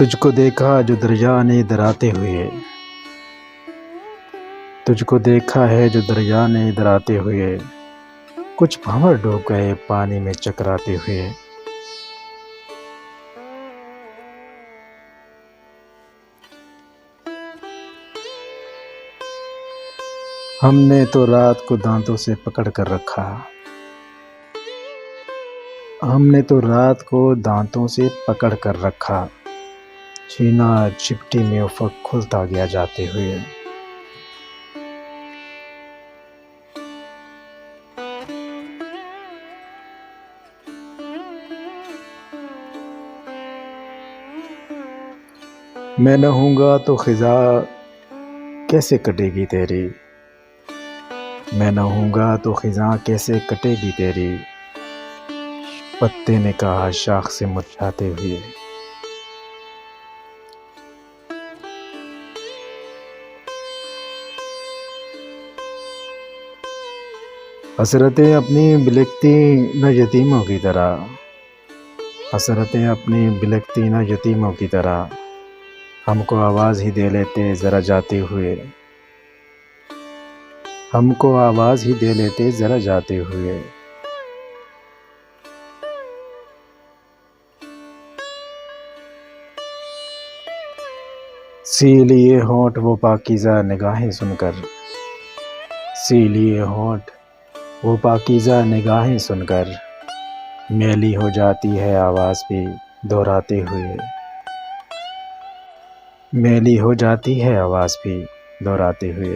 تجھ کو دیکھا جو دریا نے ادھر ہوئے، تجھ کو دیکھا ہے جو دریا نے ادھر ہوئے، کچھ بھنور ڈوب گئے پانی میں چکراتے ہوئے۔ ہم نے تو رات کو دانتوں سے پکڑ کر رکھا، ہم نے تو رات کو دانتوں سے پکڑ کر رکھا، چھینا چپٹی میں افق کھلتا گیا جاتے ہوئے۔ میں نہ ہوں گا تو خزاں کیسے کٹے گی تیری، میں نہ ہوں گا تو خزاں کیسے کٹے گی تیری، پتے نے کہا شاخ سے مرجھاتے ہوئے۔ حسرتیں اپنی بلکتی نہ یتیموں کی طرح، حسرتیں اپنی بلکتی نہ یتیموں کی طرح، ہم کو آواز ہی دے لیتے ذرا جاتے ہوئے، ہم کو آواز ہی دے لیتے ذرا جاتے ہوئے۔ سی لیے ہونٹ وہ پاکیزہ نگاہیں سن کر، سی لیے ہونٹ وہ پاکیزہ نگاہیں سن کر، میلی ہو جاتی ہے آواز بھی دہراتے ہوئے، میلی ہو جاتی ہے آواز بھی دہراتے ہوئے۔